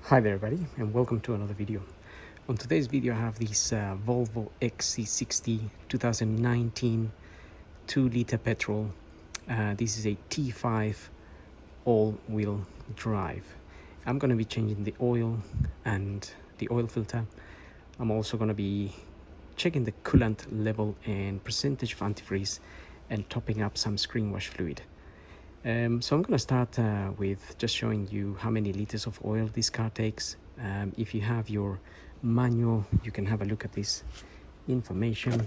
Hi there everybody, and welcome to another video. On today's video I have this Volvo XC60 2019 2-liter petrol. This is a T5 all-wheel drive. I'm going to be changing the oil and the oil filter. I'm also going to be checking the coolant level and percentage of antifreeze and topping up some screen wash fluid. So I'm going to start with just showing you how many liters of oil this car takes. If you have your manual, you can have a look at this information.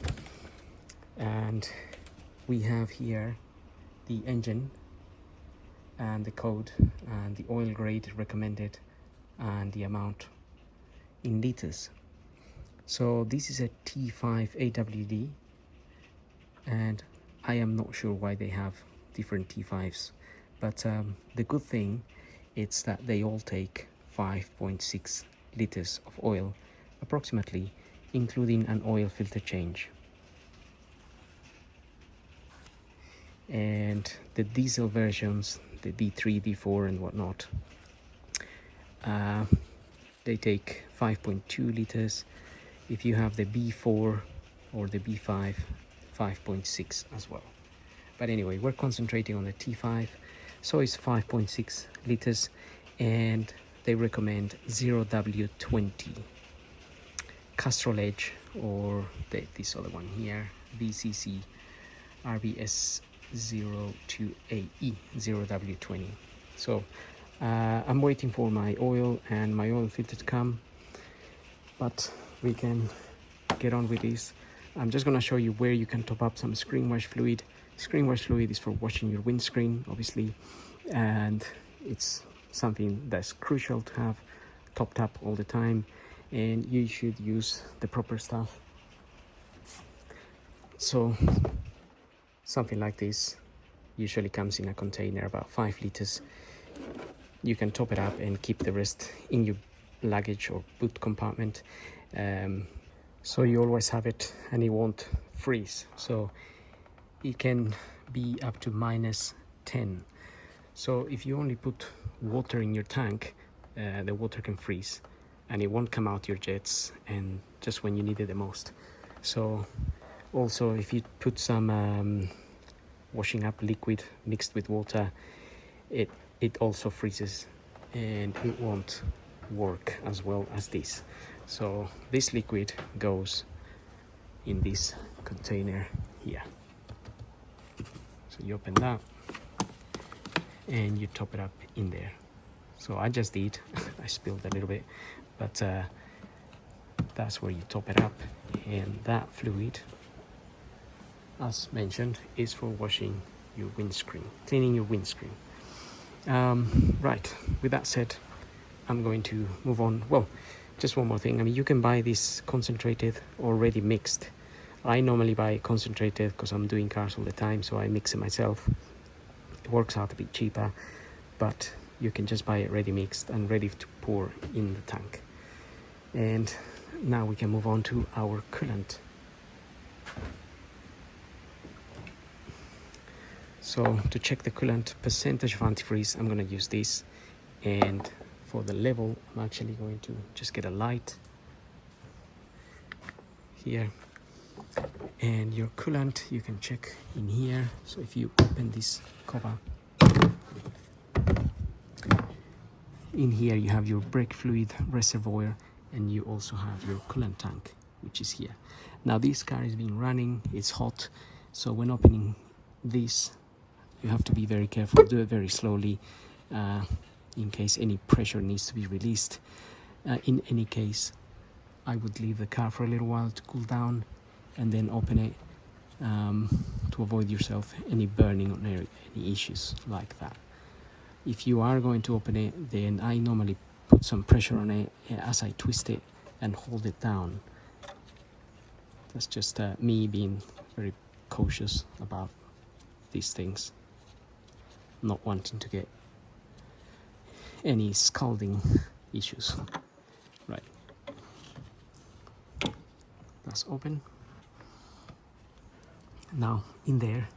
And we have here the engine and the code and the oil grade recommended and the amount in liters. So this is a T5 AWD, and I am not sure why they have different T5s, but the good thing is that they all take 5.6 liters of oil approximately, including an oil filter change. And the diesel versions, the D3, D4 and whatnot, they take 5.2 liters. If you have the B4 or the B5, 5.6 as well. But anyway, we're concentrating on the T5, so it's 5.6 liters, and they recommend 0W20 Castrol Edge, or this other one here, BCC RBS02AE 0W20. So I'm waiting for my oil and my oil filter to come, but we can get on with this. I'm just going to show you where you can top up some screen wash fluid. Screen wash fluid is for washing your windscreen, obviously, and it's something that's crucial to have topped up all the time, and you should use the proper stuff. So something like this usually comes in a container about 5 liters. You can top it up and keep the rest in your luggage or boot compartment, so you always have it and it won't freeze. So it can be up to -10. So if you only put water in your tank, the water can freeze and it won't come out your jets, and just when you need it the most. So also if you put some washing up liquid mixed with water, it also freezes and it won't work as well as this. So this liquid goes in this container here. So you open that and you top it up in there. So I just did, I spilled a little bit, but that's where you top it up. And that fluid, as mentioned, is for washing your windscreen, cleaning your windscreen. Right, with that said, I'm going to move on. Well, just one more thing. I mean, you can buy this concentrated already mixed. I normally buy concentrated because I'm doing cars all the time, so I mix it myself. It works out a bit cheaper, but you can just buy it ready mixed and ready to pour in the tank. And now we can move on to our coolant. So to check the coolant percentage of antifreeze, I'm going to use this, and for the level I'm actually going to just get a light here. And your coolant you can check in here. So if you open this cover, in here you have your brake fluid reservoir, and you also have your coolant tank, which is here. Now this car is being running, it's hot, so when opening this you have to be very careful, do it very slowly, in case any pressure needs to be released. In any case, I would leave the car for a little while to cool down and then open it, to avoid yourself any burning or any issues like that. If you are going to open it, then I normally put some pressure on it as I twist it and hold it down. That's just me being very cautious about these things, not wanting to get any scalding issues. Right, that's open. Now in there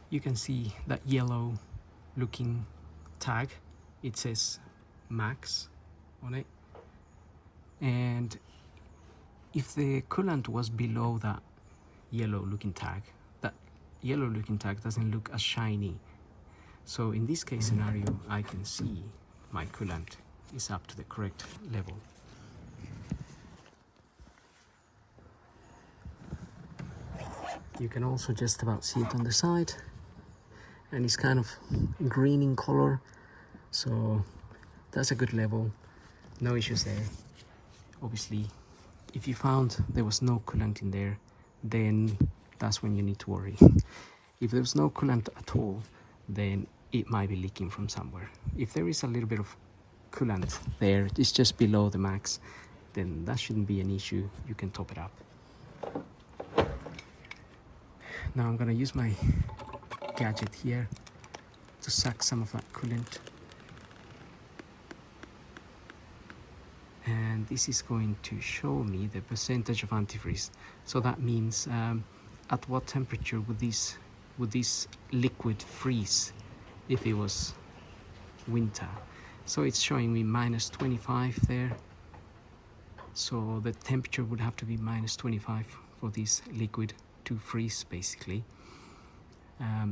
you can see that yellow looking tag. It says max on it. And if the coolant was below that yellow looking tag, that yellow looking tag doesn't look as shiny. So in this case scenario, I can see my coolant is up to the correct level. You can also just about see it on the side, and it's kind of green in color, so that's a good level, no issues there. Obviously, if you found there was no coolant in there, then that's when you need to worry. If there's no coolant at all, then it might be leaking from somewhere. If there is a little bit of coolant there, it's just below the max, then that shouldn't be an issue. You can top it up. Now I'm gonna use my gadget here to suck some of that coolant. And this is going to show me the percentage of antifreeze. So that means at what temperature would this liquid freeze if it was winter. So it's showing me -25 there. So the temperature would have to be -25 for this liquid to freeze, basically.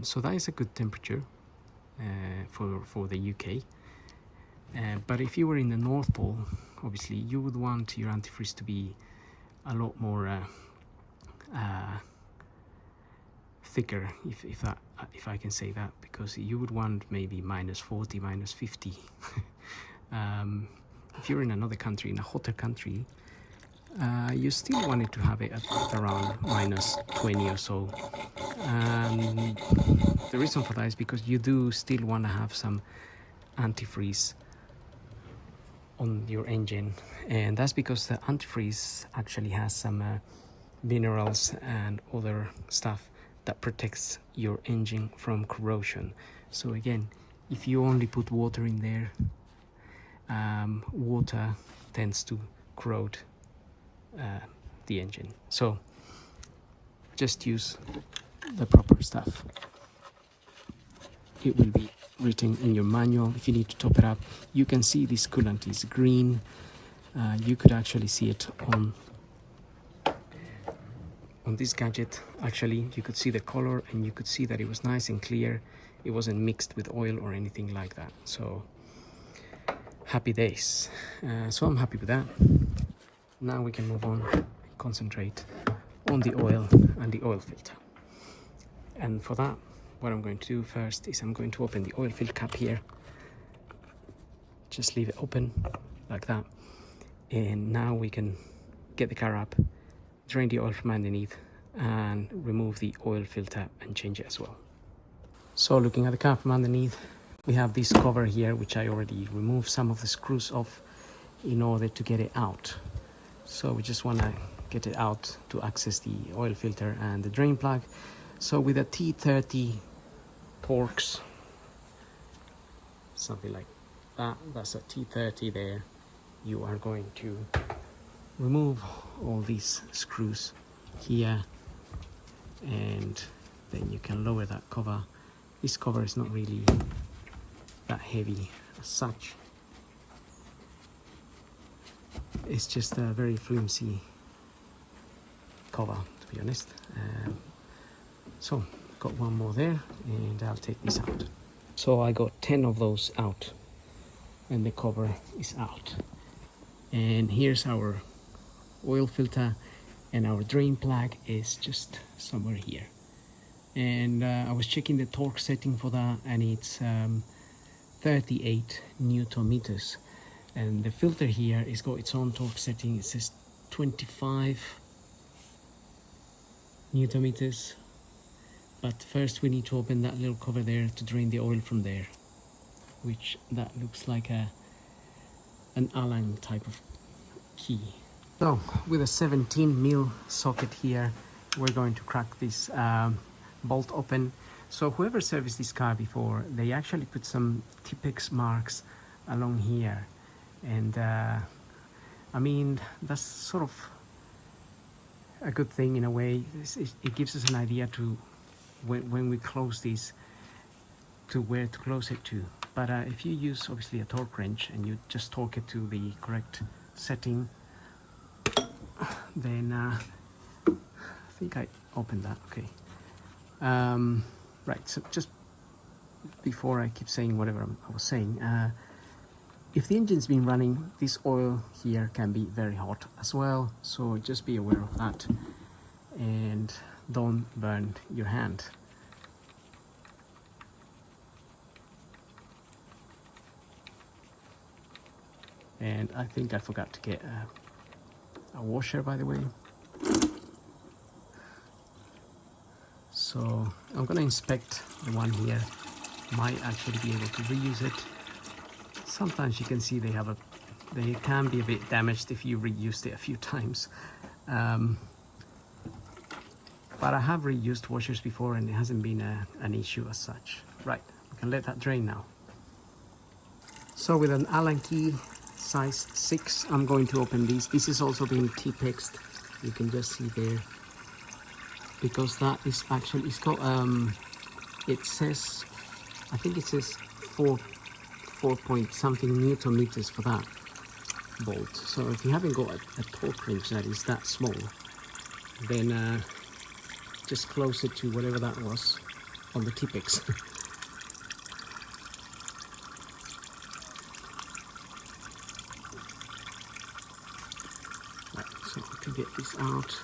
So that is a good temperature for the UK. But if you were in the North Pole, obviously you would want your antifreeze to be a lot more thicker, if I can say that, because you would want maybe -40, -50. If you're in another country, in a hotter country, you still wanted to have it at around -20 or so. The reason for that is because you do still want to have some antifreeze on your engine, and that's because the antifreeze actually has some minerals and other stuff that protects your engine from corrosion. So again, if you only put water in there, water tends to corrode the engine. So just use the proper stuff. It will be written in your manual if you need to top it up. You can see this coolant is green. You could actually see it on this gadget. Actually, you could see the color, and you could see that it was nice and clear. It wasn't mixed with oil or anything like that. So happy days. So I'm happy with that. Now we can move on and concentrate on the oil and the oil filter. And for that, what I'm going to do first is I'm going to open the oil fill cap here. Just leave it open like that. And now we can get the car up, drain the oil from underneath, and remove the oil filter and change it as well. So looking at the car from underneath, we have this cover here, which I already removed some of the screws off in order to get it out. So we just want to get it out to access the oil filter and the drain plug. So with a T30 Torx, something like that, that's a T30 there, you are going to remove all these screws here, and then you can lower that cover. This cover is not really that heavy as such. It's just a very flimsy cover, to be honest. So got one more there, and I'll take this out. So I got 10 of those out, and the cover is out. And here's our oil filter, and our drain plug is just somewhere here. And I was checking the torque setting for that, and it's 38 Newton meters. And the filter here has got its own torque setting. It says 25 Newton meters. But first we need to open that little cover there to drain the oil from there, which that looks like an Allen type of key. So with a 17mm socket here, we're going to crack this bolt open. So whoever serviced this car before, they actually put some Tipex marks along here. And I mean, that's sort of a good thing in a way. It gives us an idea to when we close this, to where to close it to. But if you use obviously a torque wrench and you just torque it to the correct setting, then I think I opened that. Okay. Right, so just before I keep saying whatever I was saying, if the engine's been running, this oil here can be very hot as well, so just be aware of that and don't burn your hand. And I think I forgot to get a washer, by the way. So I'm gonna inspect the one here. Might actually be able to reuse it. Sometimes you can see they can be a bit damaged if you reused it a few times. But I have reused washers before and it hasn't been an issue as such. Right, we can let that drain now. So with an Allen key size 6, I'm going to open these. This is also being T-pexed. You can just see there. Because that is actually, it's got, it says, I think it says 4 point something Newton meters for that bolt. So if you haven't got a torque wrench that is that small, then just close it to whatever that was on the T-pex. Right, so to get this out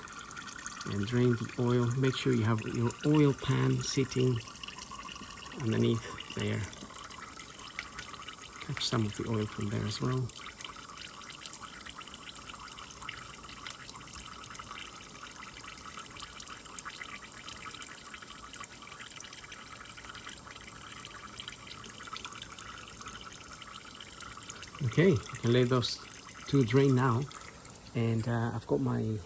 and drain the oil, make sure you have your oil pan sitting underneath there. Catch some of the oil from there as well. Okay, I can let those two drain now, and I've got my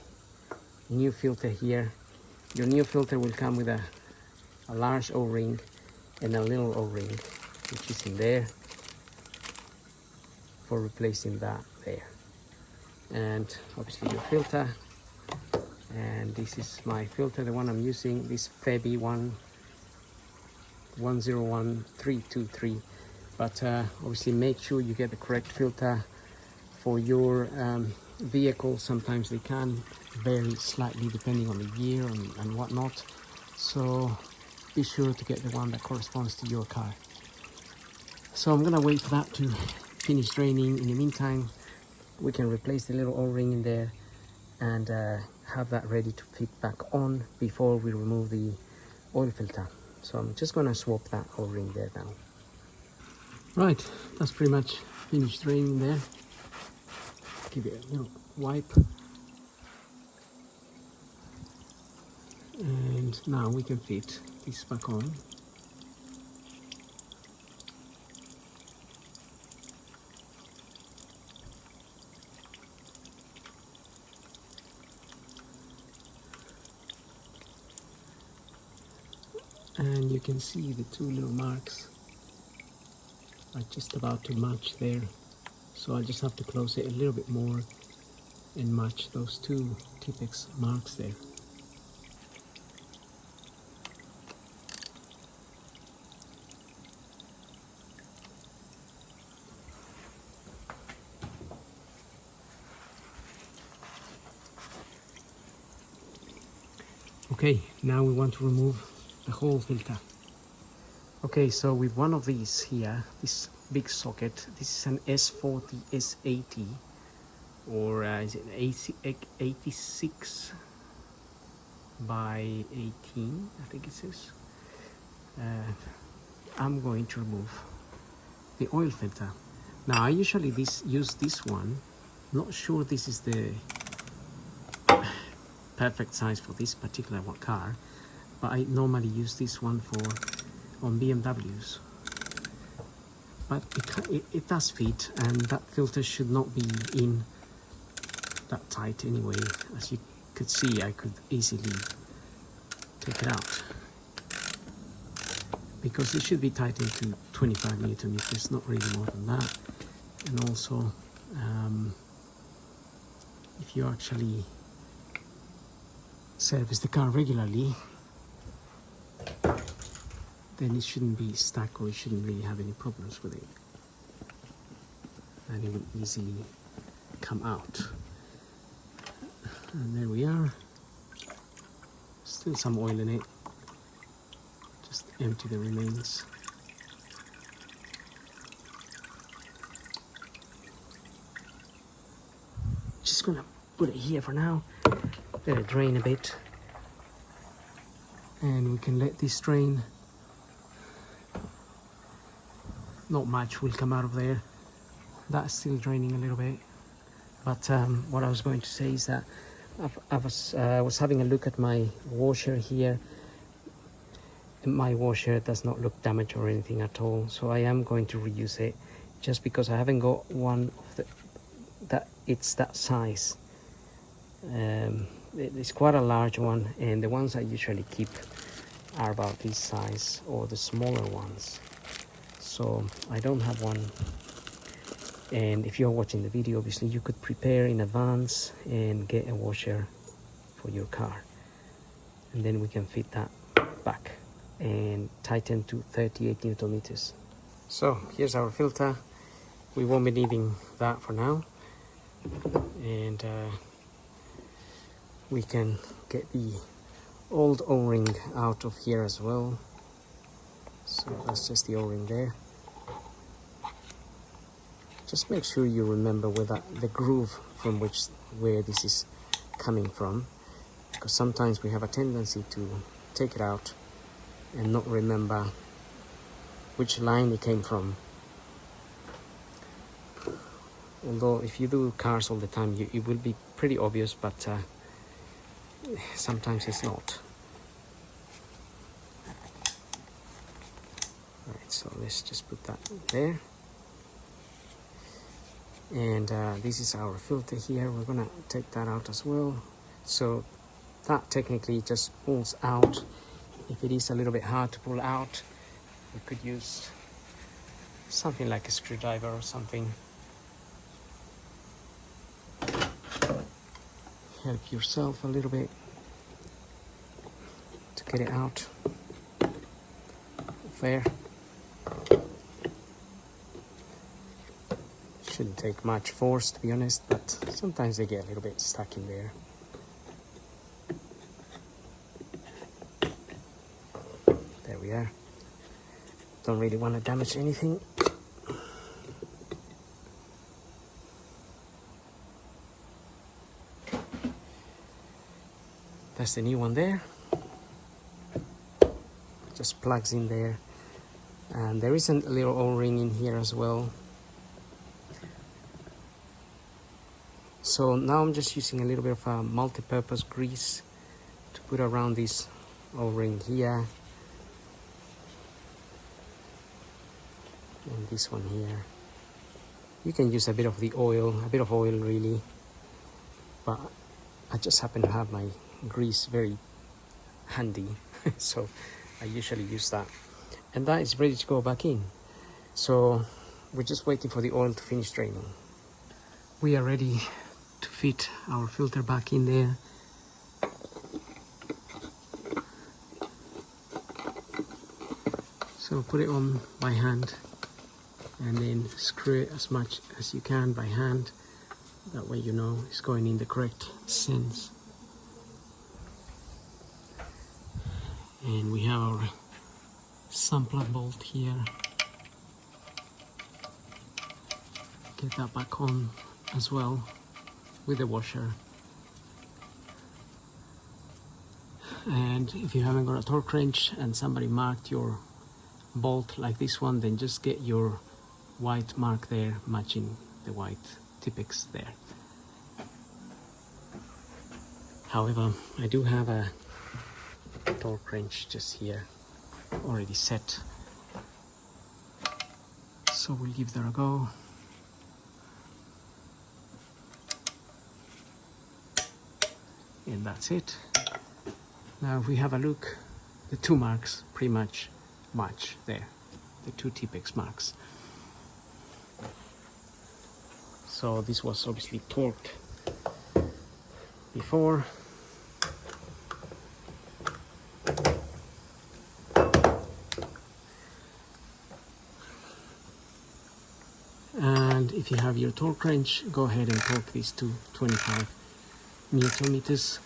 new filter here. Your new filter will come with a large O-ring and a little O-ring, which is in there for replacing that there. And obviously your filter, and this is my filter, the one I'm using, this Febi 101323. But obviously make sure you get the correct filter for your vehicle. Sometimes they can vary slightly depending on the year and whatnot, so be sure to get the one that corresponds to your car. So I'm gonna wait for that to finish draining. In the meantime, we can replace the little O-ring in there and have that ready to fit back on before we remove the oil filter. So I'm just gonna swap that O-ring there now. Right, that's pretty much finished draining there. Give it a little wipe. And now we can fit this back on. And you can see the two little marks are just about to match there. So I just have to close it a little bit more and match those two T-pex marks there. Okay, now we want to remove the whole filter. Okay, so with one of these here, this big socket, this is an S40 S80, or is it 86 by 18, I think it says. I'm going to remove the oil filter. Now I usually use this one. Not sure this is the perfect size for this particular car, but I normally use this one on BMWs. But it does fit, and that filter should not be in that tight anyway. As you could see, I could easily take it out, because it should be tightened to 25 Newton meters, not really more than that. And also, if you actually service the car regularly, then it shouldn't be stuck, or you shouldn't really have any problems with it, and it will easily come out. And there we are. Still some oil in it. Just empty the remains. Just gonna put it here for now. Let it drain a bit, and we can let this drain. Not much will come out of there. That's still draining a little bit. But what I was going to say is that I was having a look at my washer here. My washer does not look damaged or anything at all, so I am going to reuse it, just because I haven't got one of that it's that size. It's quite a large one, and the ones I usually keep are about this size, or the smaller ones. So I don't have one. And if you're watching the video, obviously you could prepare in advance and get a washer for your car, and then we can fit that back and tighten to 38 Newton meters. So here's our filter. We won't be needing that for now, and we can get the old O-ring out of here as well. So that's just the O-ring there. Just make sure you remember where the groove from where this is coming from, because sometimes we have a tendency to take it out and not remember which line it came from. Although if you do cars all the time, it will be pretty obvious, but sometimes it's not. Alright, so let's just put that there. And this is our filter here. We're gonna take that out as well. So that technically just pulls out. If it is a little bit hard to pull out, we could use something like a screwdriver or something. Help yourself a little bit to get it out there. Shouldn't take much force, to be honest, but sometimes they get a little bit stuck in there. There we are. Don't really want to damage anything. That's the new one there. Just plugs in there. And there is a little O-ring in here as well. So now I'm just using a little bit of a multi-purpose grease to put around this O-ring here. And this one here. You can use a bit of oil really. But I just happen to have my grease very handy. So I usually use that. And that is ready to go back in. So we're just waiting for the oil to finish draining. We are ready to fit our filter back in there. So put it on by hand and then screw it as much as you can by hand. That way you know it's going in the correct sense. And we have our sampler bolt here. Get that back on as well with the washer. And if you haven't got a torque wrench and somebody marked your bolt like this one, then just get your white mark there matching the white Tipex there. However, I do have a torque wrench just here already set, so we'll give that a go. And that's it. Now if we have a look, the two marks pretty much match there, the two Tipex marks. So this was obviously torqued before. And if you have your torque wrench, go ahead and torque this to 25 Newton meters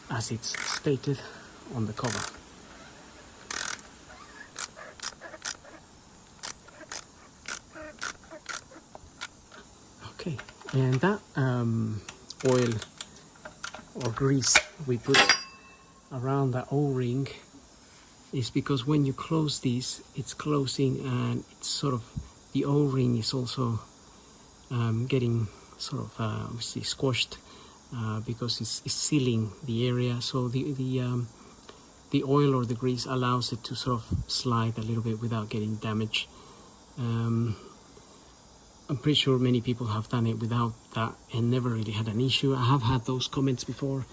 as it's stated on the cover. Okay, and that oil or grease we put around the O-ring is because when you close this, it's closing, and it's sort of, the O-ring is also getting sort of obviously squashed because it's sealing the area. So the oil or the grease allows it to sort of slide a little bit without getting damaged. I'm pretty sure many people have done it without that and never really had an issue. I have had those comments before,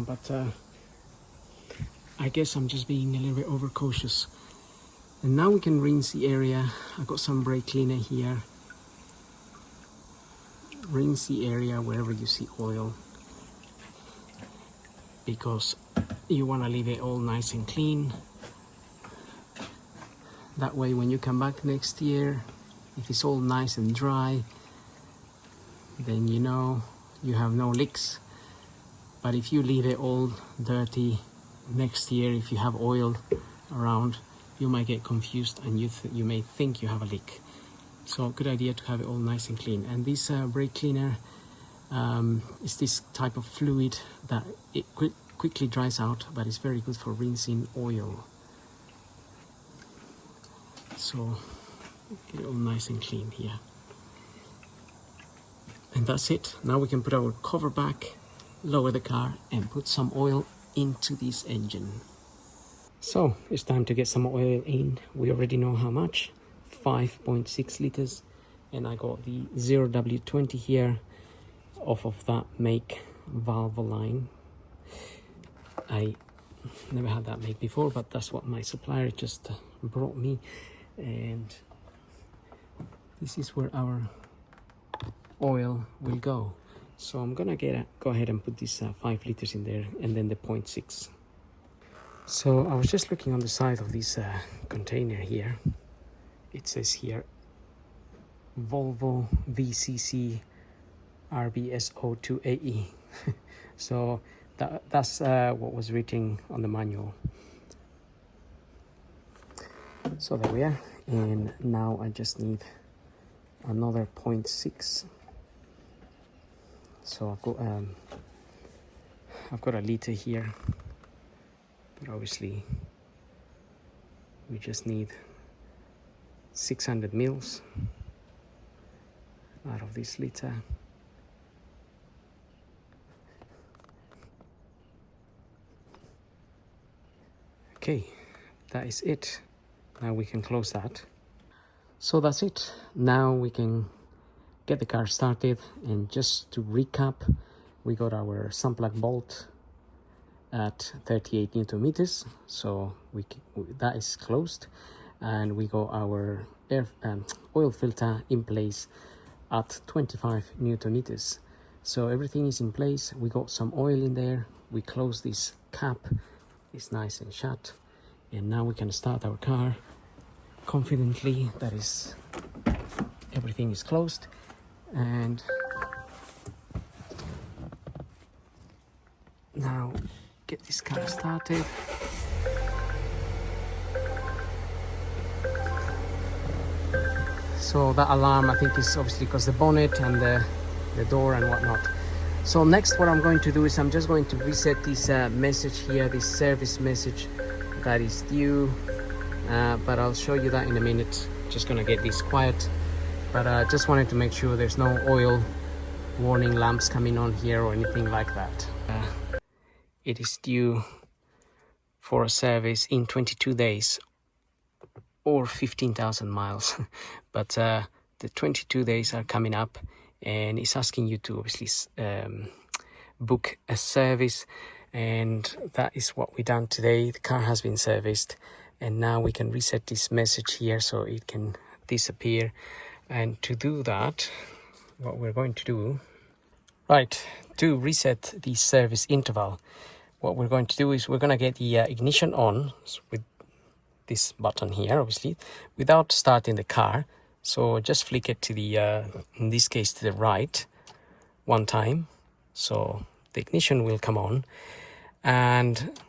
but I guess I'm just being a little bit overcautious. And now we can rinse the area. I've got some brake cleaner here. Rinse the area wherever you see oil, because you want to leave it all nice and clean. That way when you come back next year, if it's all nice and dry, then you know you have no leaks. But if you leave it all dirty next year, if you have oil around, you might get confused and you may think you have a leak. So good idea to have it all nice and clean. And this brake cleaner is this type of fluid that it quickly dries out, but it's very good for rinsing oil. So get it all nice and clean here. And that's it. Now we can put our cover back, lower the car, and put some oil into this engine. So it's time to get some oil in. We already know how much, 5.6 liters. And I got the 0W20 here off of that make Valvoline. I never had that make before, but that's what my supplier just brought me. And this is where our oil will go. So I'm gonna go ahead and put this 5 liters in there, and then the 0.6. So I was just looking on the side of this container here. It says here Volvo VCC RBSO2AE. So that's what was written on the manual. So there we are, and now I just need another 0.6. So I've got a liter here, but obviously we just need 600 mils out of this liter. Okay, that is it. Now we can close that. So that's it. Now we can get the car started. And just to recap, we got our sun plug bolt at 38 Newton meters. So that is closed. And we got our oil filter in place at 25 Newton meters. So everything is in place. We got some oil in there. We close this cap. It's nice and shut. And now we can start our car confidently. That is, everything is closed. And now get this car started. So that alarm, I think, is obviously because the bonnet and the door and whatnot. So next, what I'm going to do is I'm just going to reset this message here, this service message that is due, but I'll show you that in a minute. Just gonna get this quiet, but I just wanted to make sure there's no oil warning lamps coming on here or anything like that. It is due for a service in 22 days or 15,000 miles, but the 22 days are coming up, and it's asking you to obviously book a service, and that is what we done today. The car has been serviced, and now we can reset this message here so it can disappear. And to do that, what we're going to do, right, to reset the service interval, what we're going to do is we're going to get the ignition on with this button here, obviously, without starting the car. So just flick it to the, in this case, to the right one time. So the ignition will come on, and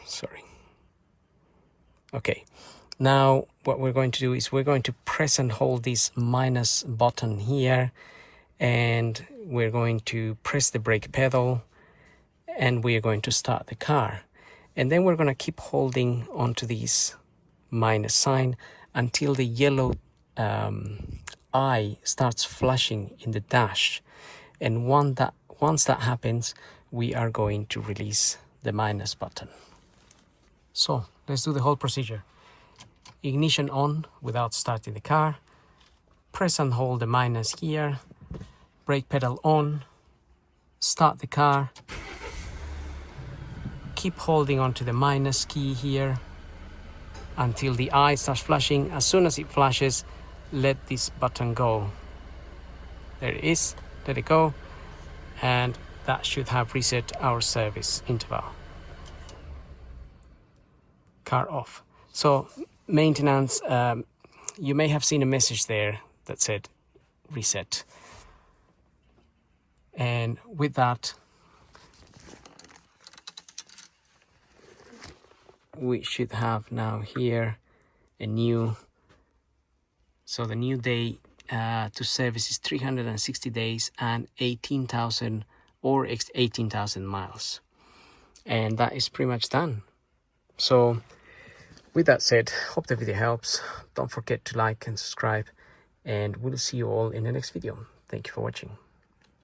sorry. Okay, now what we're going to do is we're going to press and hold this minus button here, and we're going to press the brake pedal, and we're going to start the car. And then we're going to keep holding onto this minus sign until the yellow eye starts flashing in the dash. And once that happens, we are going to release the minus button. So let's do the whole procedure. Ignition on without starting the car. Press and hold the minus here. Brake pedal on. Start the car. Keep holding on to the minus key here until the eye starts flashing. As soon as it flashes, let this button go. There it is. Let it go. And that should have reset our service interval. Car off. So maintenance, you may have seen a message there that said reset. And with that, we should have now here a new, so the new day to service is 360 days and 18,000 or 18,000 miles. And that is pretty much done. So with that said, hope the video helps. Don't forget to like and subscribe, and we'll see you all in the next video. Thank you for watching.